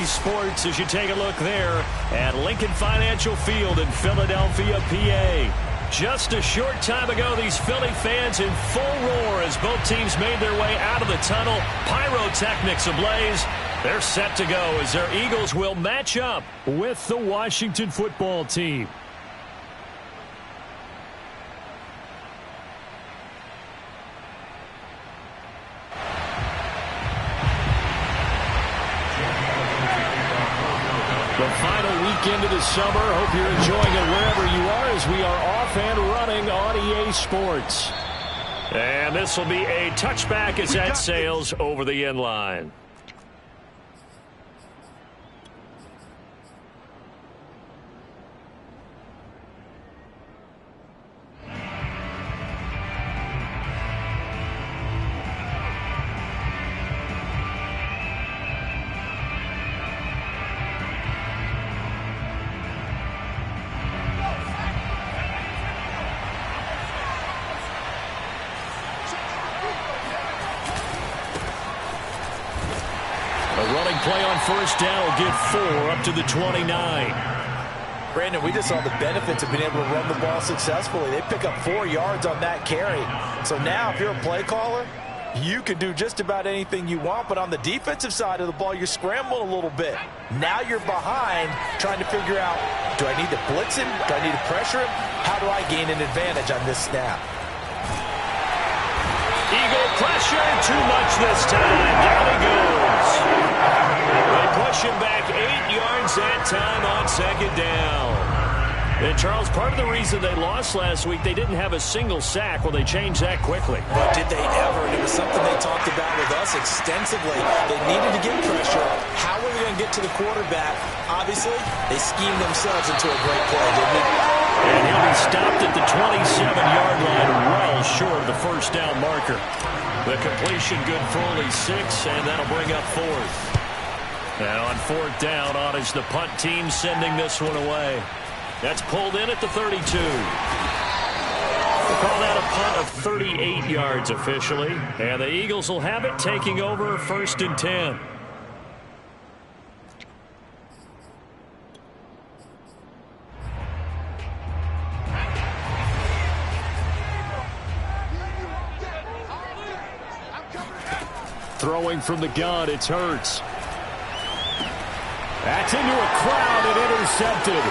Sports as you take a look there at Lincoln Financial Field in Philadelphia, PA. Just a short time ago, these Philly fans in full roar as both teams made their way out of the tunnel. Pyrotechnics ablaze. They're set to go as their Eagles will match up with the Washington football team. The final weekend of the summer. Hope you're enjoying it wherever you are as we are off and running on EA Sports. And this will be a touchback as that sails over the end line. Play on first down will get 4 up to the 29. Brandon, we just saw the benefits of being able to run the ball successfully. They pick up 4 yards on that carry. So now if you're a play caller, you can do just about anything you want. But on the defensive side of the ball, you're scrambling a little bit. Now you're behind trying to figure out, do I need to blitz him? Do I need to pressure him? How do I gain an advantage on this snap? Eagle pressure, too much this time. Down he goes. They push him back 8 yards that time on second down. And Charles, part of the reason they lost last week, they didn't have a single sack. Well, they changed that quickly. But did they ever? And it was something they talked about with us extensively. They needed to get pressure. How were they going to get to the quarterback? Obviously, they schemed themselves into a great play, didn't they? And he'll be stopped at the 27-yard line, well short of the first down marker. The completion good for only 6, and that'll bring up 4th. And on 4th down, on is the punt team sending this one away. That's pulled in at the 32. We'll call that a punt of 38 yards officially. And the Eagles will have it, taking over 1st and 10. Throwing from the gun, it's Hurts. That's into a crowd and intercepted.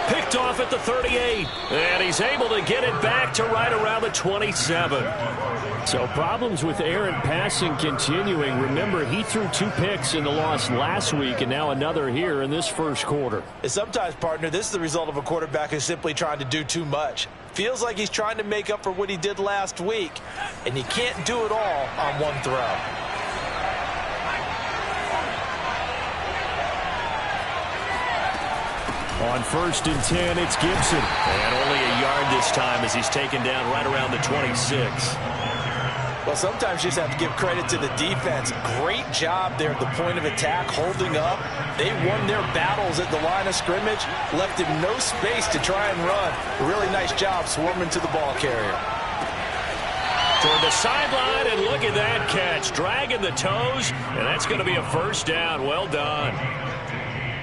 Picked off at the 38. And he's able to get it back to right around the 27. So problems with Aaron passing continuing. Remember, he threw 2 picks in the loss last week and now another here in this first quarter. And sometimes, partner, this is the result of a quarterback who's simply trying to do too much. Feels like he's trying to make up for what he did last week. And he can't do it all on one throw. On 1st and 10, it's Gibson. And only a yard this time as he's taken down right around the 26. Well, sometimes you just have to give credit to the defense. Great job there at the point of attack, holding up. They won their battles at the line of scrimmage, left him no space to try and run. Really nice job swarming to the ball carrier. Toward the sideline, and look at that catch. Dragging the toes, and that's going to be a first down. Well done.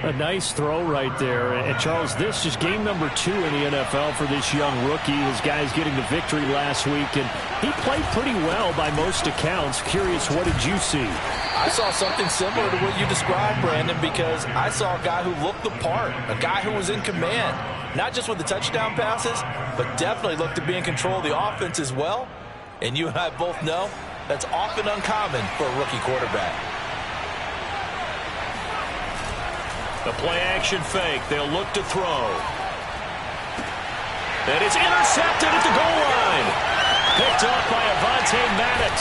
A nice throw right there. And Charles, this is game number 2 in the NFL for this young rookie. His guys getting the victory last week, and he played pretty well by most accounts. Curious, what did you see? I saw something similar to what you described, Brandon, because I saw a guy who looked the part, a guy who was in command, not just with the touchdown passes, but definitely looked to be in control of the offense as well. And you and I both know that's often uncommon for a rookie quarterback. The play-action fake. They'll look to throw. And it's intercepted at the goal line. Picked off by Avonte Maddox.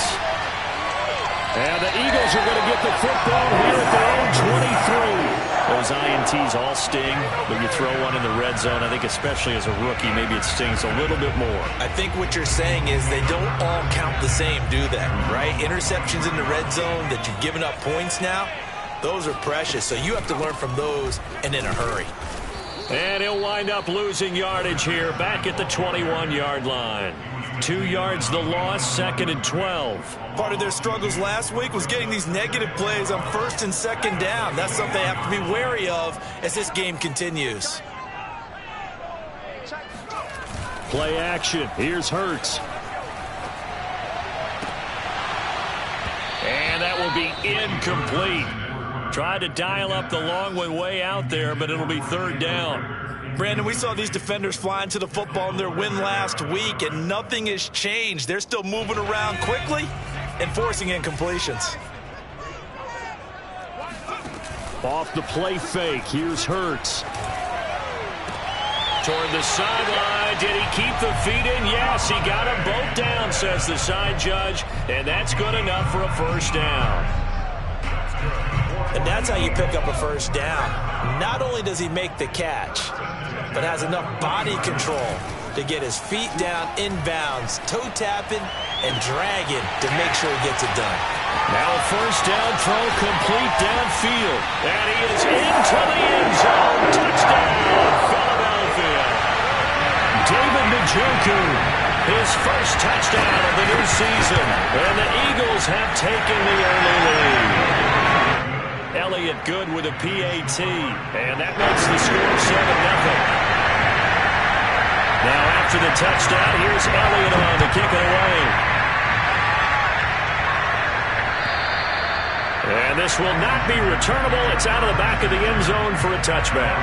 And the Eagles are going to get the football here at their own 23. Those INTs all sting, but you throw one in the red zone, I think especially as a rookie, maybe it stings a little bit more. I think what you're saying is they don't all count the same, do they? Right? Interceptions in the red zone that you've given up points now, those are precious, so you have to learn from those and in a hurry. And he'll wind up losing yardage here back at the 21-yard line. 2 yards the loss, 2nd and 12. Part of their struggles last week was getting these negative plays on 1st and 2nd down. That's something they have to be wary of as this game continues. Play action. Here's Hurts. And that will be incomplete. Tried to dial up the long way out there, but it'll be 3rd down. Brandon, we saw these defenders flying to the football in their win last week, and nothing has changed. They're still moving around quickly and forcing incompletions. Off the play fake. Here's Hurts. Toward the sideline. Did he keep the feet in? Yes, he got them both down, says the side judge, and that's good enough for a 1st down. And that's how you pick up a 1st down. Not only does he make the catch, but has enough body control to get his feet down inbounds, toe tapping and dragging to make sure he gets it done. Now a 1st down throw complete downfield. And he is into the end zone. Touchdown, Philadelphia. David Njoku, his 1st touchdown of the new season. And the Eagles have taken the early lead. Elliott good with a PAT, and that makes the score 7-0. Now after the touchdown, here's Elliott on to kick it away. And this will not be returnable. It's out of the back of the end zone for a touchback.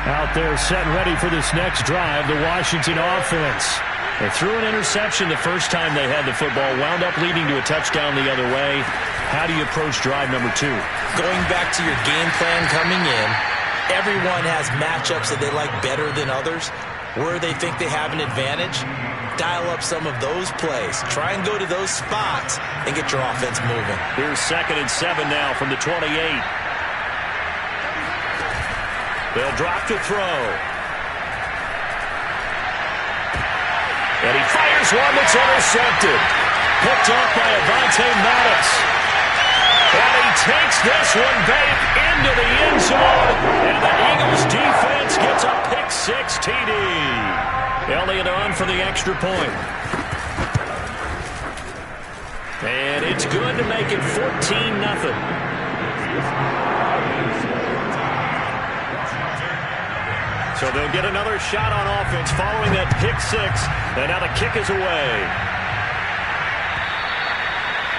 Out there set and ready for this next drive, the Washington offense. They threw an interception the first time they had the football, wound up leading to a touchdown the other way. How do you approach drive number 2? Going back to your game plan coming in, everyone has matchups that they like better than others. Where they think they have an advantage, dial up some of those plays. Try and go to those spots and get your offense moving. Here's 2nd and 7 now from the 28. They'll drop to throw. And he fires one that's intercepted. Picked off by Avonte Maddox. And he takes this one back into the end zone. And the Eagles defense gets a pick-6 TD. Elliott on for the extra point. And it's good to make it 14-0. So they'll get another shot on offense following that pick-6. And now the kick is away.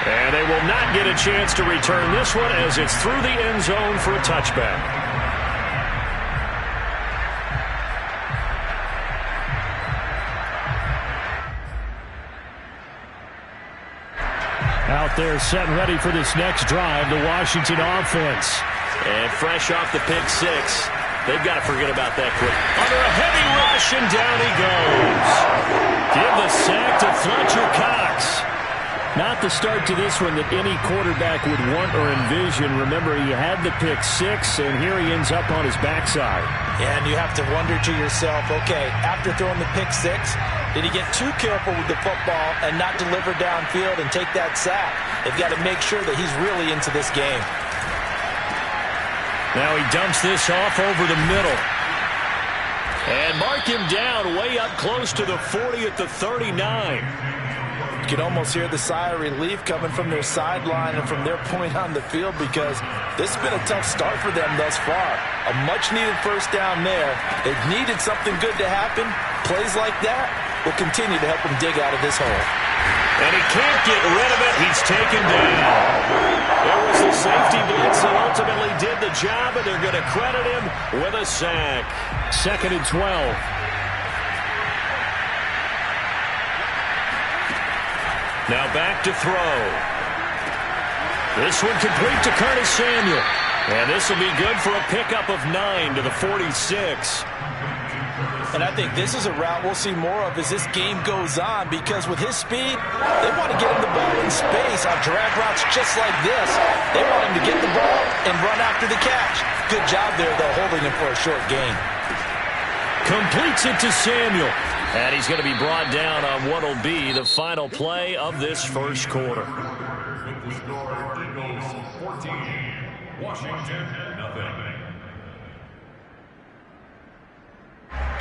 And they will not get a chance to return this one as it's through the end zone for a touchback. Out there set and ready for this next drive, the Washington offense. And fresh off the pick-6. They've got to forget about that quick. Under a heavy rush, and down he goes. Give the sack to Fletcher Cox. Not the start to this one that any quarterback would want or envision. Remember, he had the pick-6, and here he ends up on his backside. Yeah, and you have to wonder to yourself, okay, after throwing the pick-6, did he get too careful with the football and not deliver downfield and take that sack? They've got to make sure that he's really into this game. Now he dumps this off over the middle. And mark him down way up close to the 40 at the 39. You can almost hear the sigh of relief coming from their sideline and from their point on the field because this has been a tough start for them thus far. A much-needed 1st down there. They've needed something good to happen. Plays like that will continue to help them dig out of this hole. And he can't get rid of it. He's taken down. It was the safety blitz that ultimately did the job, and they're going to credit him with a sack. 2nd and 12. Now back to throw. This one complete to Curtis Samuel. And this will be good for a pickup of 9 to the 46. And I think this is a route we'll see more of as this game goes on because with his speed, they want to get him the ball in space on drag routes just like this. They want him to get the ball and run after the catch. Good job there, though, holding him for a short gain. Completes it to Samuel. And he's going to be brought down on what will be the final play of this first quarter.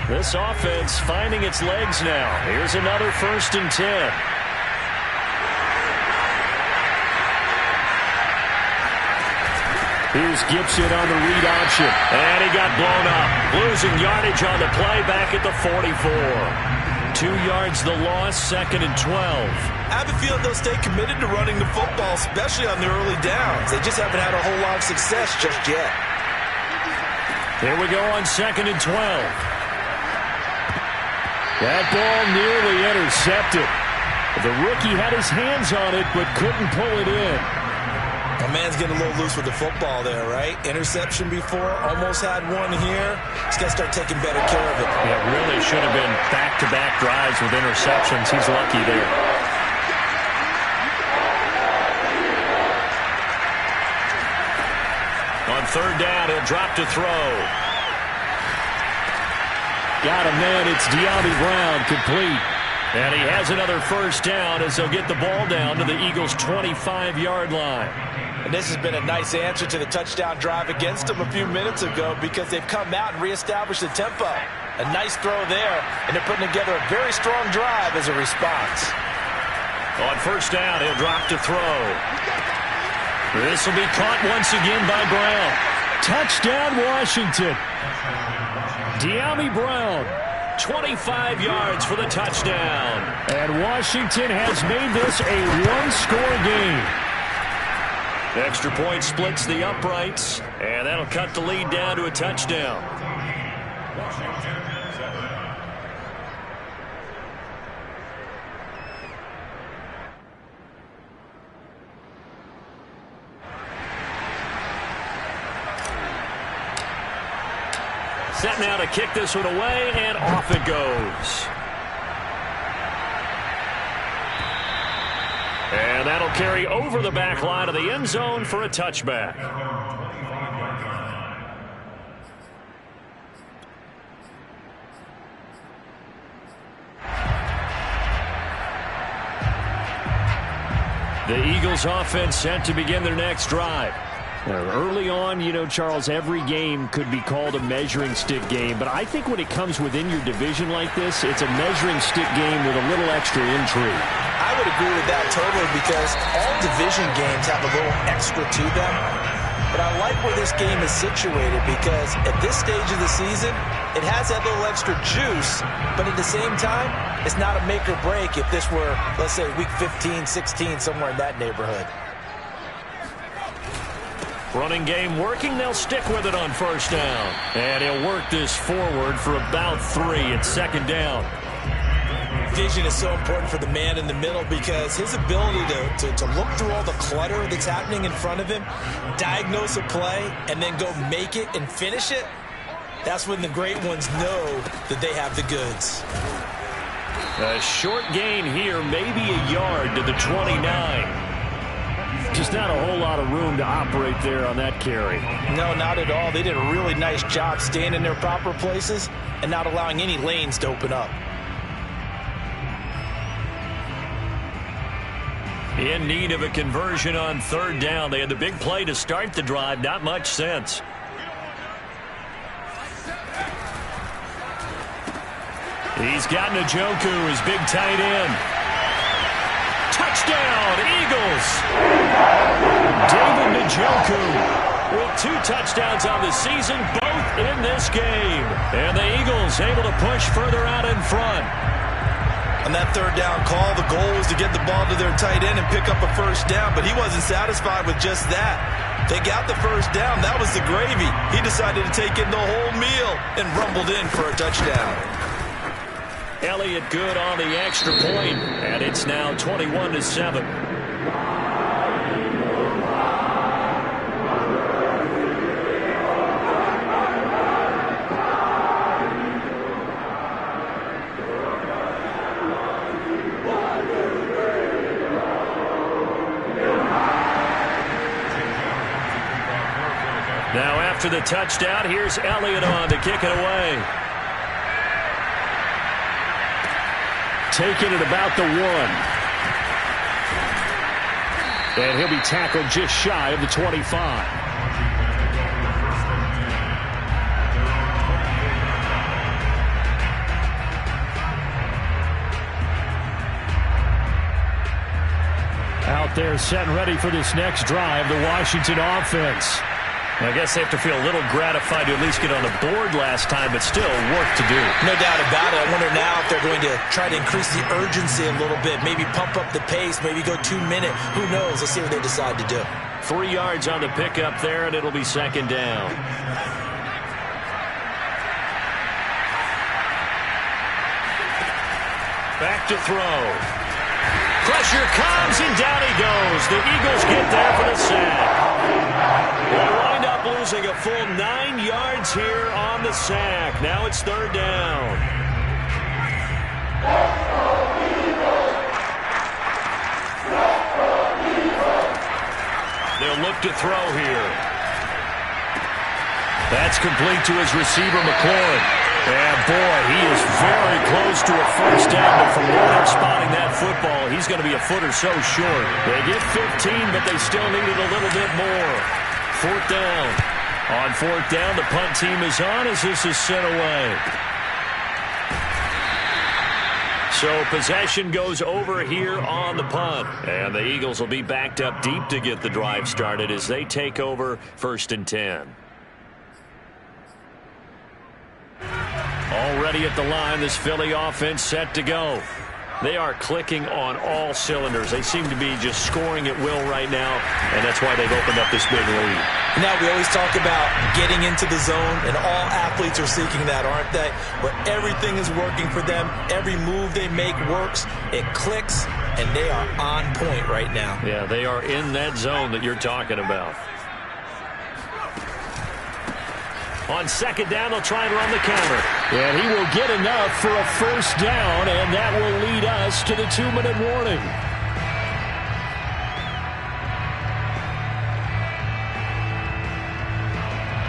This offense finding its legs now. Here's another 1st and 10. Here's Gibson on the read option. And he got blown up. Losing yardage on the play back at the 44. 2 yards the loss, 2nd and 12. I have a feeling they'll stay committed to running the football, especially on the early downs. They just haven't had a whole lot of success just yet. Here we go on 2nd and 12. That ball nearly intercepted. The rookie had his hands on it, but couldn't pull it in. My man's getting a little loose with the football there, right? Interception before, almost had one here. He's got to start taking better care of it. Yeah, really should have been back-to-back drives with interceptions. He's lucky there. On 3rd down, he'll drop to throw. Got him then. It's Dmx Brown complete. And he has another 1st down as they'll get the ball down to the Eagles' 25-yard line. And this has been a nice answer to the touchdown drive against them a few minutes ago because they've come out and reestablished the tempo. A nice throw there, and they're putting together a very strong drive as a response. On 1st down, he'll drop to throw. This will be caught once again by Brown. Touchdown, Washington. Dmx Brown, 25 yards for the touchdown. And Washington has made this a one-score game. Extra point splits the uprights, and that'll cut the lead down to a touchdown. Set now to kick this one away, and off it goes. And that'll carry over the back line of the end zone for a touchback. The Eagles offense set to begin their next drive. Early on, you know, Charles, every game could be called a measuring stick game, but I think when it comes within your division like this, it's a measuring stick game with a little extra intrigue. I would agree with that totally because all division games have a little extra to them. But I like where this game is situated because at this stage of the season, it has that little extra juice, but at the same time, it's not a make or break if this were, let's say, week 15, 16, somewhere in that neighborhood. Running game working. They'll stick with it on 1st down. And he'll work this forward for about 3 at 2nd down. Vision is so important for the man in the middle because his ability to look through all the clutter that's happening in front of him, diagnose a play, and then go make it and finish it, that's when the great ones know that they have the goods. A short gain here, maybe a yard to the 29. Just not a whole lot of room to operate there on that carry. No, not at all. They did a really nice job staying in their proper places and not allowing any lanes to open up. In need of a conversion on 3rd down. They had the big play to start the drive. Not much sense. He's got Njoku, his big tight end. Touchdown, Eagles! David Njoku with 2 touchdowns on the season, both in this game. And the Eagles able to push further out in front. On that 3rd down call, the goal was to get the ball to their tight end and pick up a 1st down, but he wasn't satisfied with just that. They got the 1st down. That was the gravy. He decided to take in the whole meal and rumbled in for a touchdown. Elliott good on the extra point, and it's now 21-7. Now after the touchdown, here's Elliott on to kick it away. Taking it about the 1. And he'll be tackled just shy of the 25. there set and ready for this next drive, the Washington offense. I guess they have to feel a little gratified to at least get on the board last time, but still work to do. No doubt about it. I wonder now if they're going to try to increase the urgency a little bit, maybe pump up the pace, maybe go 2 minute. Who knows? Let's see what they decide to do. 3 yards on the pickup there, and it'll be second down. Back to throw. Pressure comes, and down he goes. The Eagles get there for the sack. They'll wind up losing a full 9 yards here on the sack. Now it's third down. They'll look to throw here. That's complete to his receiver, McLaurin. And boy, he is very close to a first down, but from where they're spotting that football, he's going to be a foot or so short. They get 15, but they still need it a little bit more. Fourth down. On fourth down, the punt team is on as this is sent away. So possession goes over here on the punt. And the Eagles will be backed up deep to get the drive started as they take over 1st and 10. Already at the line, this Philly offense set to go. They are clicking on all cylinders. They seem to be just scoring at will right now, and that's why they've opened up this big lead. Now, we always talk about getting into the zone, and all athletes are seeking that, aren't they? Where everything is working for them, every move they make works, it clicks, and they are on point right now. Yeah, they are in that zone that you're talking about. On second down, they'll try and run the counter. And he will get enough for a first down, and that will lead us to the 2-minute warning.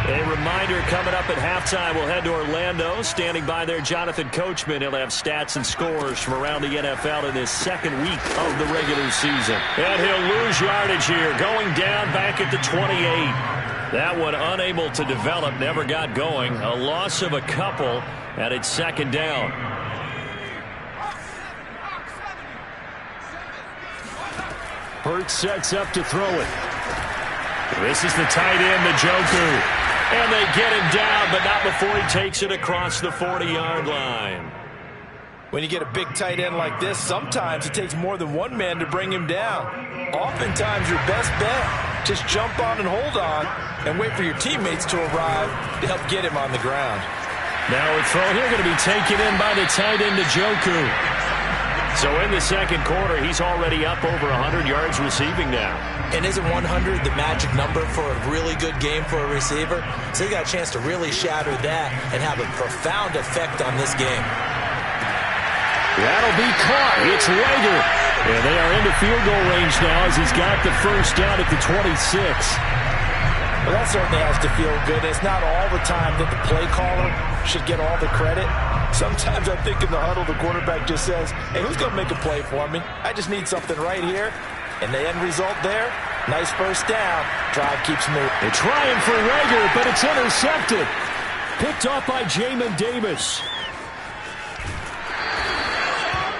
A reminder coming up at halftime, we'll head to Orlando. Standing by there, Jonathan Coachman. He'll have stats and scores from around the NFL in this second week of the regular season. And he'll lose yardage here, going down back at the 28. That one unable to develop, never got going. A loss of a couple, and it's second down. Hurts sets up to throw it. This is the tight end, Njoku. And they get him down, but not before he takes it across the 40-yard line. When you get a big tight end like this, sometimes it takes more than one man to bring him down. Oftentimes, your best bet, just jump on and hold on and wait for your teammates to arrive to help get him on the ground. Now a throw here going to be taken in by the tight end, Njoku. So in the second quarter, he's already up over 100 yards receiving now. And isn't 100 the magic number for a really good game for a receiver? So he got a chance to really shatter that and have a profound effect on this game. That'll be caught. It's Rager. And they are into field goal range now as he's got the first down at the 26. Well, that certainly has to feel good. It's not all the time that the play caller should get all the credit. Sometimes I think in the huddle, the quarterback just says, hey, who's going to make a play for me? I just need something right here. And the end result there, nice first down. Drive keeps moving. They're trying for Rager, but it's intercepted. Picked off by Jamin Davis.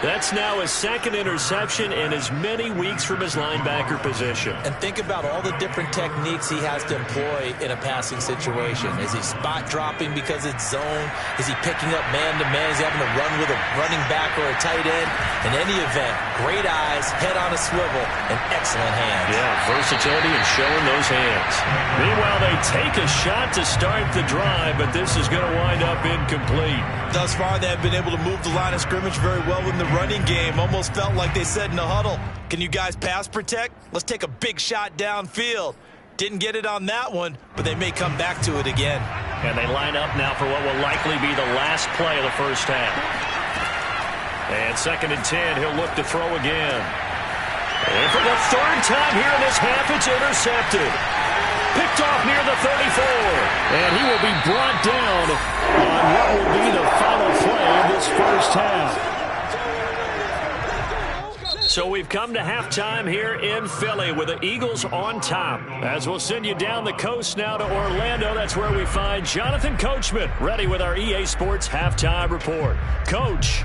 That's now his second interception in as many weeks from his linebacker position. And think about all the different techniques he has to employ in a passing situation. Is he spot dropping because it's zone? Is he picking up man-to-man? Is he having to run with a running back or a tight end? In any event, great eyes, head on a swivel, and excellent hands. Yeah, versatility and showing those hands. Meanwhile, they take a shot to start the drive, but this is going to wind up incomplete. Thus far, they have been able to move the line of scrimmage very well in the running game. Almost felt like they said in the huddle, can you guys pass protect? Let's take a big shot downfield. Didn't get it on that one, but they may come back to it again. And they line up now for what will likely be the last play of the first half. And 2nd and 10, he'll look to throw again. And for the third time here in this half, it's intercepted. Picked off near the 34. And he will be brought down on what will be the final play of this first half. So we've come to halftime here in Philly with the Eagles on top. As we'll send you down the coast now to Orlando, that's where we find Jonathan Coachman, ready with our EA Sports Halftime Report. Coach.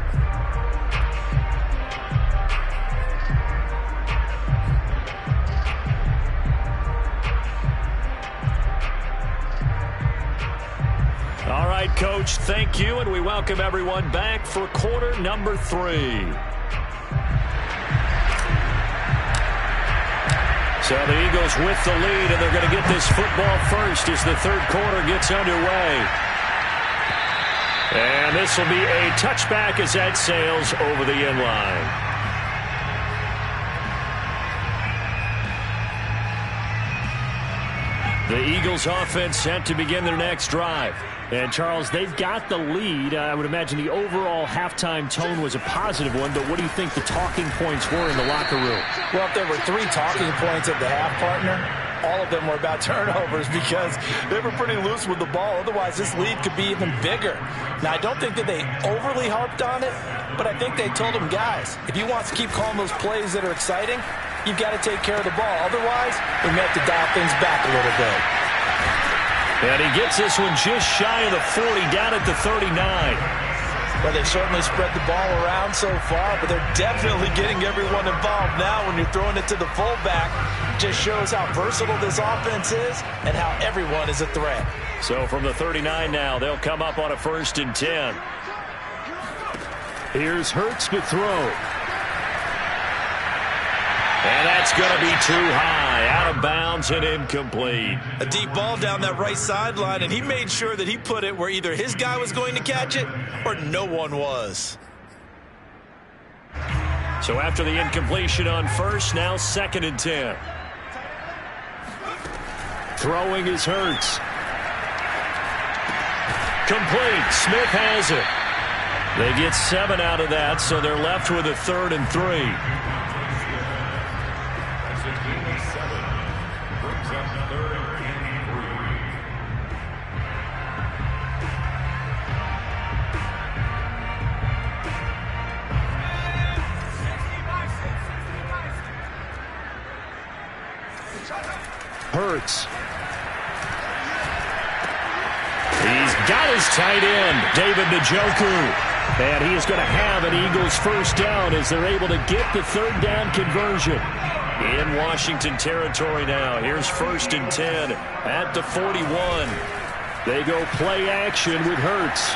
Coach. Thank you, and we welcome everyone back for quarter number 3. So the Eagles with the lead, and they're going to get this football first as the third quarter gets underway. And this will be a touchback as that sails over the end line. The Eagles offense set to begin their next drive. And, Charles, they've got the lead. I would imagine the overall halftime tone was a positive one, but what do you think the talking points were in the locker room? Well, if there were 3 talking points at the half, partner, all of them were about turnovers because they were pretty loose with the ball. Otherwise, this lead could be even bigger. Now, I don't think that they overly harped on it, but I think they told them, guys, if you want to keep calling those plays that are exciting, you've got to take care of the ball. Otherwise, we may have to dial things back a little bit. And he gets this one just shy of the 40, down at the 39. Well, they certainly spread the ball around so far, but they're definitely getting everyone involved now when you're throwing it to the fullback. Just shows how versatile this offense is and how everyone is a threat. So from the 39 now, they'll come up on a 1st and 10. Here's Hurts to throw. And that's going to be too high, out of bounds and incomplete. A deep ball down that right sideline, and he made sure that he put it where either his guy was going to catch it or no one was. So after the incompletion on 1st, now 2nd and 10. Throwing is Hurts. Complete. Smith has it. They get 7 out of that, so they're left with a 3rd and 3. Hurts. He's got his tight end, David Njoku. And he is going to have an Eagles 1st down as they're able to get the 3rd down conversion. In Washington territory now. Here's 1st and 10 at the 41. They go play action with Hurts.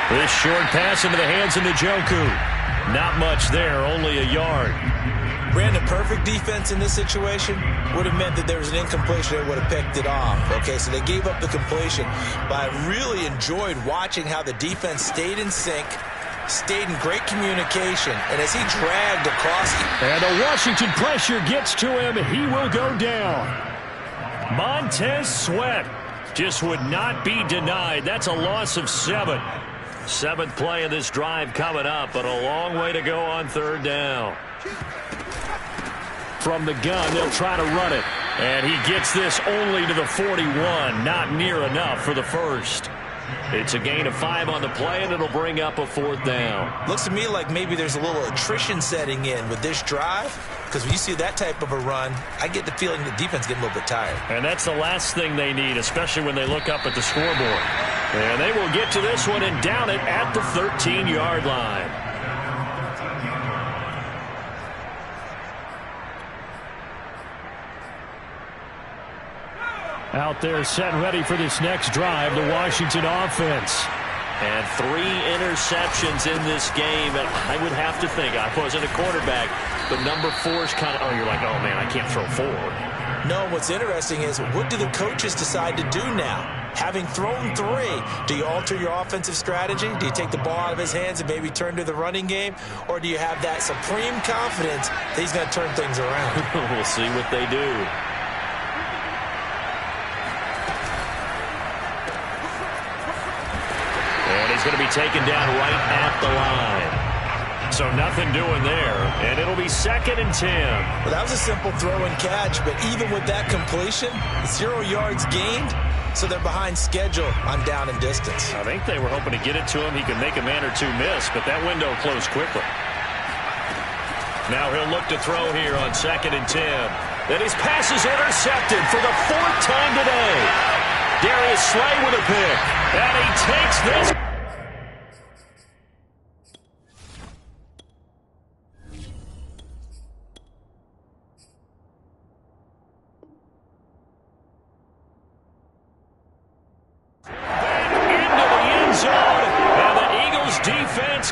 This short pass into the hands of Njoku. Not much there, only a yard. Brandon, perfect defense in this situation would have meant that there was an incompletion that would have picked it off. Okay, so they gave up the completion. But I really enjoyed watching how the defense stayed in sync, stayed in great communication, and as he dragged across. And the Washington pressure gets to him. He will go down. Montez Sweat just would not be denied. That's a loss of 7. 7th play of this drive coming up, but a long way to go on 3rd down. From the gun, they'll try to run it. And he gets this only to the 41. Not near enough for the 1st. It's a gain of 5 on the play, and it'll bring up a 4th down. Looks to me like maybe there's a little attrition setting in with this drive. Because when you see that type of a run, I get the feeling the defense getting a little bit tired. And that's the last thing they need, especially when they look up at the scoreboard. And they will get to this one and down it at the 13-yard line. Out there set ready for this next drive, the Washington offense. And 3 interceptions in this game. And I would have to think, I wasn't a quarterback, but number 4 is kind of, oh, you're like, oh, man, I can't throw 4. No, what's interesting is what do the coaches decide to do now? Having thrown 3, do you alter your offensive strategy? Do you take the ball out of his hands and maybe turn to the running game? Or do you have that supreme confidence that he's going to turn things around? We'll see what they do. And he's going to be taken down right at the line. So nothing doing there, and it'll be 2nd and 10. Well, that was a simple throw and catch, but even with that completion, 0 yards gained, so they're behind schedule on down and distance. I think they were hoping to get it to him. He could make a man or 2 miss, but that window closed quickly. Now he'll look to throw here on 2nd and 10. Then his pass is intercepted for the 4th time today. Darius Slay with a pick, and he takes this.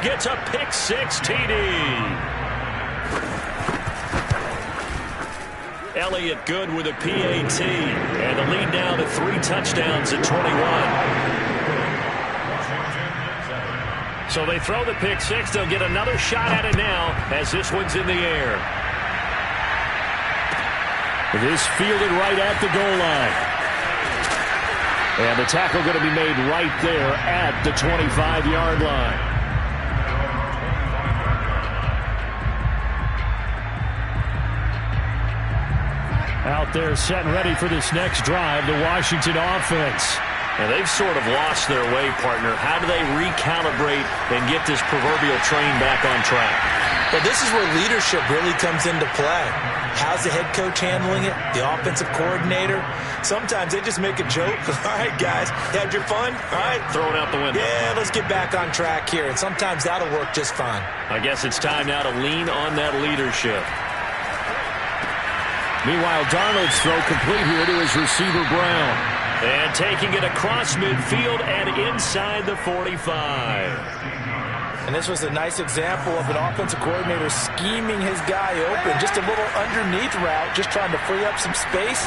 Dmx gets a pick-6 TD. Elliott good with a PAT. And the lead now to 3 touchdowns at 21. So they throw the pick-6. They'll get another shot at it now as this one's in the air. This fielded right at the goal line. And the tackle going to be made right there at the 25-yard line. Out there set and ready for this next drive, the Washington offense. And they've sort of lost their way, partner. How do they recalibrate and get this proverbial train back on track? Well, this is where leadership really comes into play. How's the head coach handling it? The offensive coordinator? Sometimes they just make a joke. All right, guys, had your fun? All right. Throw it out the window. Yeah, let's get back on track here. And sometimes that'll work just fine. I guess it's time now to lean on that leadership. Meanwhile, Darnold's throw complete here to his receiver, Brown. And taking it across midfield and inside the 45. And this was a nice example of an offensive coordinator scheming his guy open. Just a little underneath route, just trying to free up some space,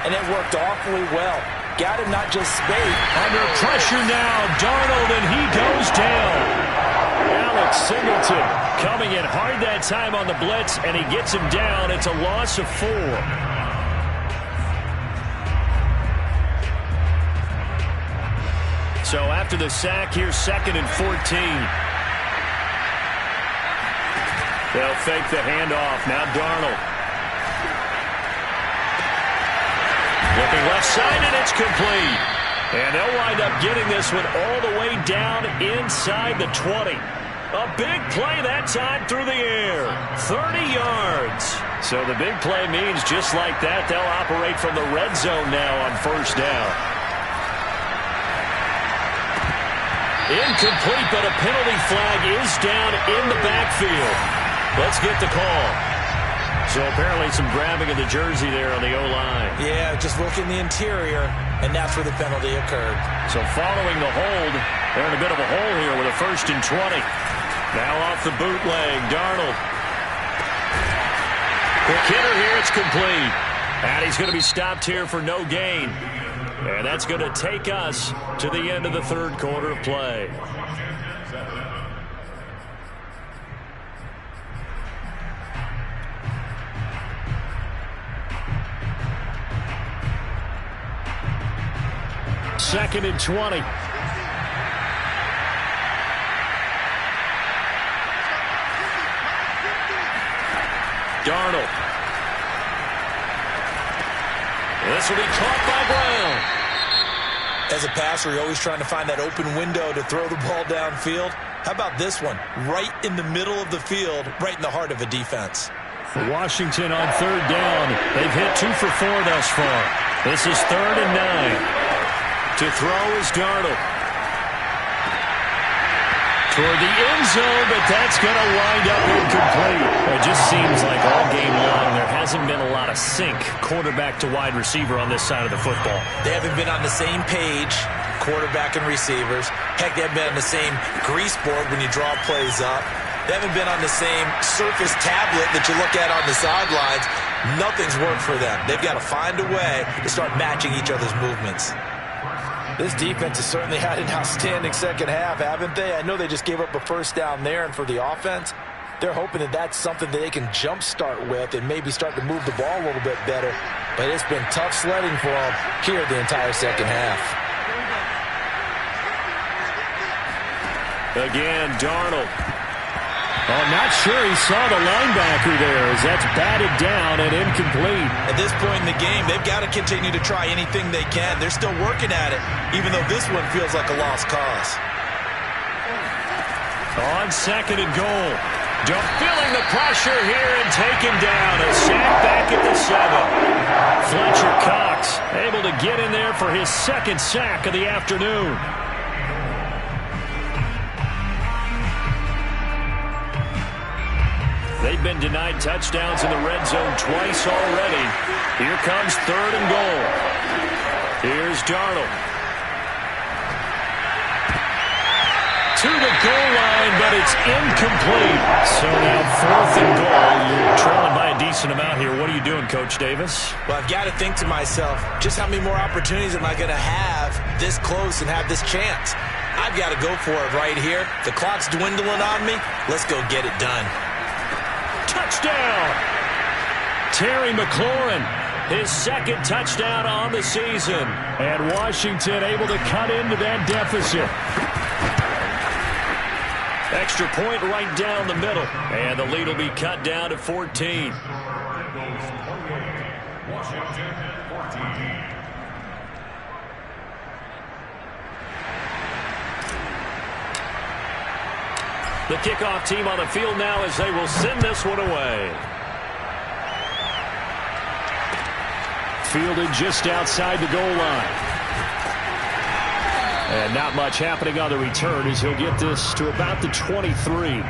and it worked awfully well. Got him not just space. Under pressure now, Darnold, and he goes down. Alex Singleton coming in hard that time on the blitz, and he gets him down. It's a loss of 4. So after the sack, here's 2nd and 14. They'll fake the handoff. Now Darnold. Looking left side, and it's complete. And they'll wind up getting this one all the way down inside the 20. A big play that time through the air. 30 yards. So the big play means just like that, they'll operate from the red zone now on 1st down. Incomplete, but a penalty flag is down in the backfield. Let's get the call. So apparently some grabbing of the jersey there on the O-line. Yeah, just look in the interior, and that's where the penalty occurred. So following the hold, they're in a bit of a hole here with a 1st and 20. Now off the bootleg, Darnold. Quick hitter here, it's complete. And he's going to be stopped here for no gain. And that's going to take us to the end of the 3rd quarter of play. Second and 20. Darnold. This will be caught by Brown. As a passer, you're always trying to find that open window to throw the ball downfield. How about this one? Right in the middle of the field, right in the heart of a defense. For Washington on 3rd down. They've hit 2 for 4 thus far. This is 3rd and 9. To throw is Darnold. Toward the end zone, but that's going to wind up incomplete. It just seems like all game long there hasn't been a lot of sync quarterback to wide receiver on this side of the football. They haven't been on the same page, quarterback and receivers. Heck, they haven't been on the same grease board when you draw plays up. They haven't been on the same Surface tablet that you look at on the sidelines. Nothing's worked for them. They've got to find a way to start matching each other's movements. This defense has certainly had an outstanding second half, haven't they? I know they just gave up a 1st down there, and for the offense, they're hoping that that's something that they can jumpstart with and maybe start to move the ball a little bit better. But it's been tough sledding for them here the entire second half. Again, Darnold. Oh, not sure he saw the linebacker there as that's batted down and incomplete. At this point in the game, they've got to continue to try anything they can. They're still working at it, even though this one feels like a lost cause. On 2nd and goal. Feeling the pressure here and taken down. A sack back at the 7. Fletcher Cox able to get in there for his 2nd sack of the afternoon. They've been denied touchdowns in the red zone twice already. Here comes 3rd and goal. Here's Darnold. To the goal line, but it's incomplete. So now 4th and goal. You're trailing by a decent amount here. What are you doing, Coach Davis? Well, I've got to think to myself, just how many more opportunities am I going to have this close and have this chance? I've got to go for it right here. The clock's dwindling on me. Let's go get it done. Touchdown! Terry McLaurin, his 2nd touchdown on the season. And Washington able to cut into that deficit. Extra point right down the middle. And the lead will be cut down to 14. The kickoff team on the field now as they will send this one away. Fielded just outside the goal line. And not much happening on the return as he'll get this to about the 23.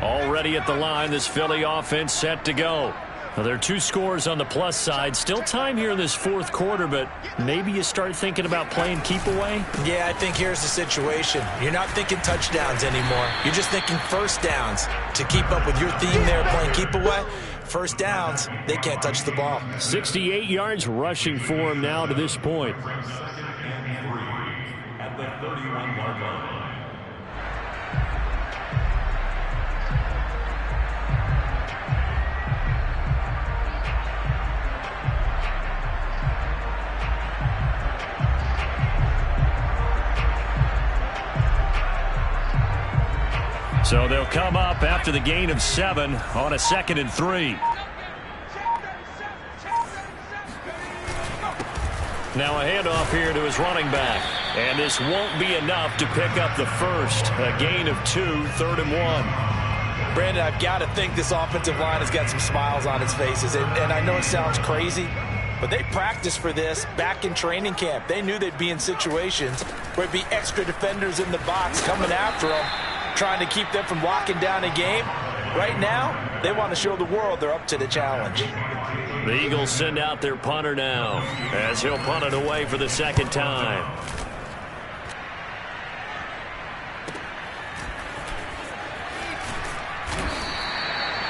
Already at the line, this Philly offense set to go. Well, there are 2 scores on the plus side. Still time here in this 4th quarter, but maybe you start thinking about playing keep away? Yeah, I think here's the situation. You're not thinking touchdowns anymore. You're just thinking first downs. To keep up with your theme there, playing keep away, first downs, they can't touch the ball. 68 yards rushing for him now to this point. At the 31-yard line. So they'll come up after the gain of 7 on a 2nd and 3. Now a handoff here to his running back. And this won't be enough to pick up the first. A gain of 2, 3rd and 1. Brandon, I've got to think this offensive line has got some smiles on its faces. And I know it sounds crazy, but they practiced for this back in training camp. They knew they'd be in situations where it'd be extra defenders in the box coming after them, trying to keep them from locking down a game. Right now, they want to show the world they're up to the challenge. The Eagles send out their punter now as he'll punt it away for the 2nd time.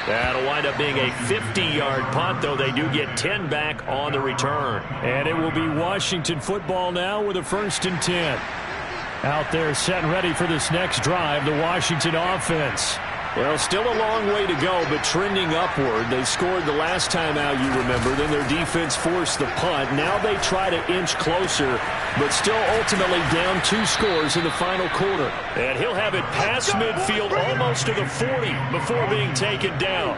That'll wind up being a 50-yard punt, though they do get 10 back on the return. And it will be Washington football now with a 1st and 10. Out there set and ready for this next drive, the Washington offense. Well, still a long way to go, but trending upward. They scored the last time out, you remember. Then their defense forced the punt. Now they try to inch closer, but still ultimately down 2 scores in the final quarter. And he'll have it past midfield almost to the 40 before being taken down.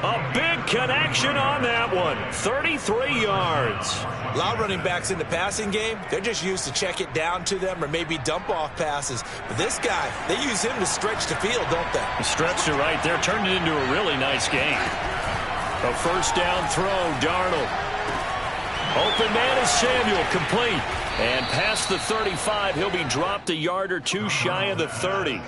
A big connection on that one. 33 yards. A lot of running backs in the passing game, they're just used to check it down to them or maybe dump off passes. But this guy, they use him to stretch the field, don't they? Stretched it right there, turned it into a really nice game. A 1st down throw, Darnold. Open man is Samuel, complete. And past the 35, he'll be dropped a yard or 2 shy of the 30.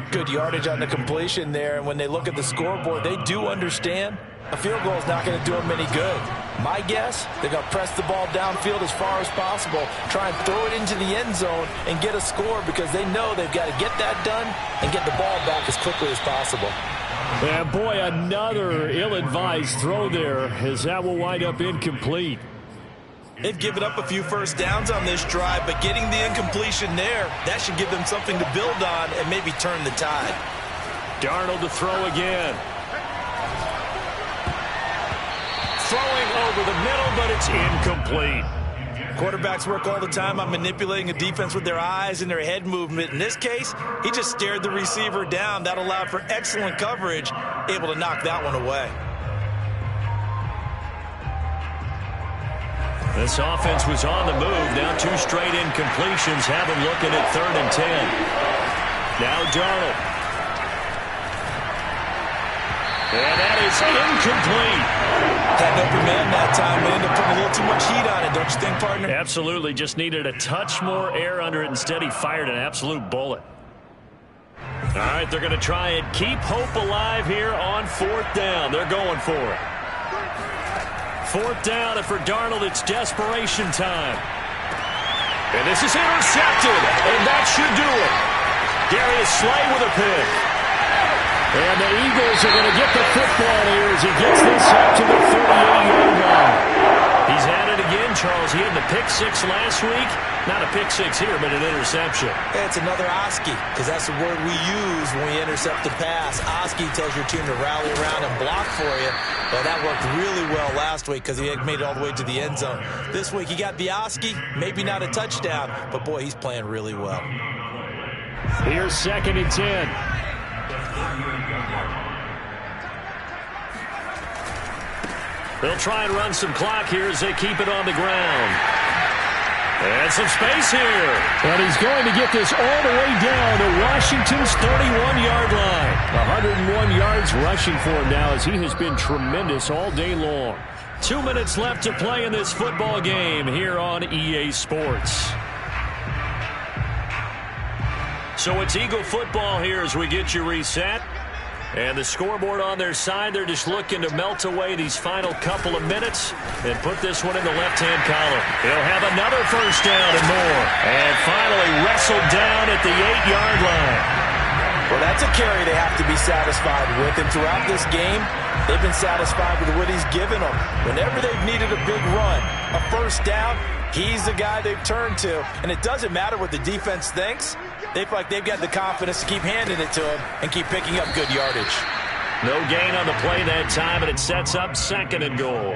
Good yardage on the completion there, and when they look at the scoreboard, they do understand a field goal is not going to do them any good. My guess, they're going to press the ball downfield as far as possible, try and throw it into the end zone and get a score because they know they've got to get that done and get the ball back as quickly as possible. And boy, another ill-advised throw there as that will wind up incomplete. They've given up a few first downs on this drive, but getting the incompletion there, that should give them something to build on and maybe turn the tide. Darnold to throw again. Throwing over the middle, but it's incomplete. Quarterbacks work all the time on manipulating a defense with their eyes and their head movement. In this case, he just stared the receiver down. That allowed for excellent coverage, able to knock that one away. This offense was on the move. Now 2 straight incompletions have him looking at 3rd and 10. Now Darnold. And that is incomplete. Had an open man that time, but ended up putting a little too much heat on it, don't you think, partner? Absolutely. Just needed a touch more air under it. Instead, he fired an absolute bullet. All right, they're going to try and keep hope alive here on 4th down. They're going for it. 4th down, and for Darnold, it's desperation time. And this is intercepted, and that should do it. Darius Slay with a pick. And the Eagles are going to get the football here as he gets this up to the 38-yard line. He's had it again, Charles. He had the pick 6 last week. Not a pick 6 here, but an interception. It's another Oski, because that's the word we use when we intercept the pass. Oski tells your team to rally around and block for you. Well, that worked really well last week because he had made it all the way to the end zone. This week he got the Oski, maybe not a touchdown, but boy, he's playing really well. Here's 2nd and 10. They'll try and run some clock here as they keep it on the ground. And some space here. And he's going to get this all the way down to Washington's 31-yard line. 101 yards rushing for him now as he has been tremendous all day long. 2 minutes left to play in this football game here on EA Sports. So it's Eagle football here as we get you reset. And the scoreboard on their side, they're just looking to melt away these final couple of minutes and put this one in the left-hand column. He'll have another first down and more. And finally wrestled down at the 8-yard line. Well, that's a carry they have to be satisfied with. And throughout this game, they've been satisfied with what he's given them. Whenever they've needed a big run, a first down, he's the guy they've turned to. And it doesn't matter what the defense thinks. They feel like they've got the confidence to keep handing it to him and keep picking up good yardage. No gain on the play that time, and it sets up 2nd and goal.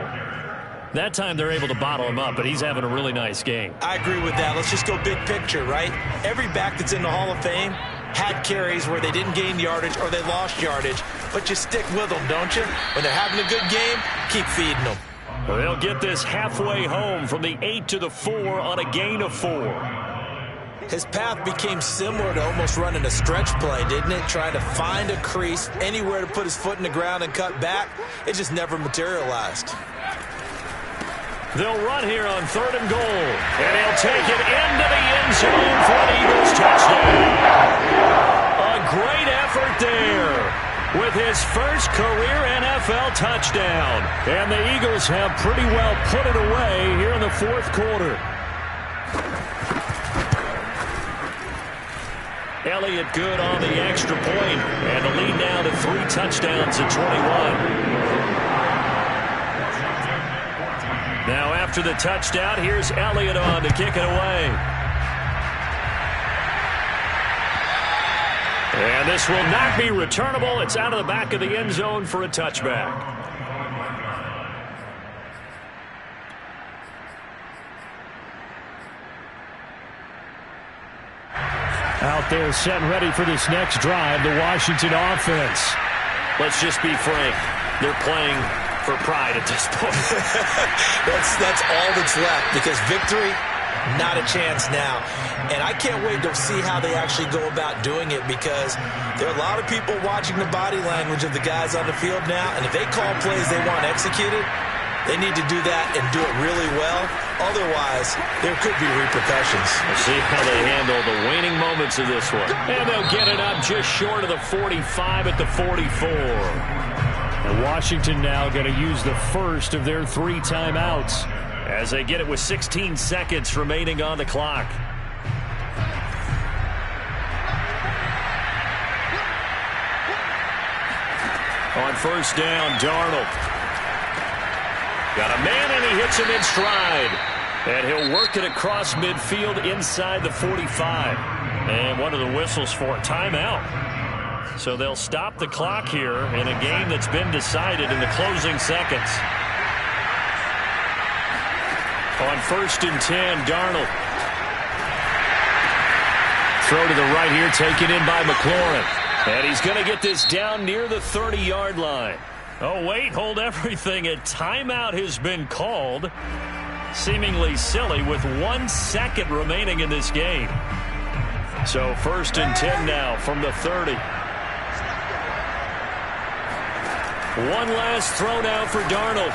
That time they're able to bottle him up, but he's having a really nice game. I agree with that. Let's just go big picture, right? Every back that's in the Hall of Fame had carries where they didn't gain yardage or they lost yardage, but you stick with them, don't you? When they're having a good game, keep feeding them. Well, they'll get this halfway home from the 8 to the 4 on a gain of 4. His path became similar to almost running a stretch play, didn't it? Trying to find a crease, anywhere to put his foot in the ground and cut back. It just never materialized. They'll run here on 3rd and goal. And he'll take it into the end zone for an Eagles touchdown. A great effort there with his first career NFL touchdown. And the Eagles have pretty well put it away here in the 4th quarter. Elliott good on the extra point, and the lead now to 3 touchdowns at 21. Now after the touchdown, here's Elliott on to kick it away. And this will not be returnable. It's out of the back of the end zone for a touchback. Out there set and ready for this next drive, the Washington offense. Let's just be frank. They're playing for pride at this point. That's all that's left, because victory, not a chance now. And I can't wait to see how they actually go about doing it, because there are a lot of people watching the body language of the guys on the field now, and if they call plays they want executed, they need to do that and do it really well. Otherwise, there could be repercussions. We'll see how they handle the waning moments of this one. And they'll get it up just short of the 45 at the 44. And Washington now going to use the first of their 3 timeouts as they get it with 16 seconds remaining on the clock. On first down, Darnold. Got a man, and he hits him in stride. And he'll work it across midfield inside the 45. And one of the whistles for a timeout. So they'll stop the clock here in a game that's been decided in the closing seconds. On first and 10, Darnold. Throw to the right here, taken in by McLaurin. And he's going to get this down near the 30-yard line. Oh, wait, hold everything. A timeout has been called. Seemingly silly with 1 second remaining in this game. So first and 10 now from the 30. One last throw now for Darnold.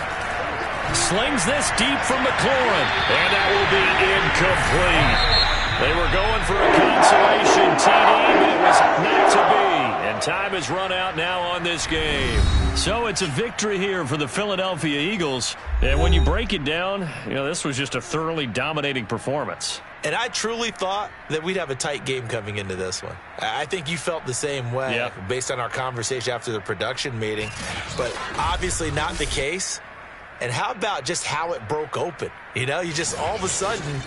Slings this deep from McLaurin. And that will be incomplete. They were going for a consolation TD, but it was not to be. Time is run out now on this game. So it's a victory here for the Philadelphia Eagles. And when you break it down, this was just a thoroughly dominating performance. And I truly thought that we'd have a tight game coming into this one. I think you felt the same way based on our conversation after the production meeting. But obviously not the case. And how about just how it broke open? You just all of a sudden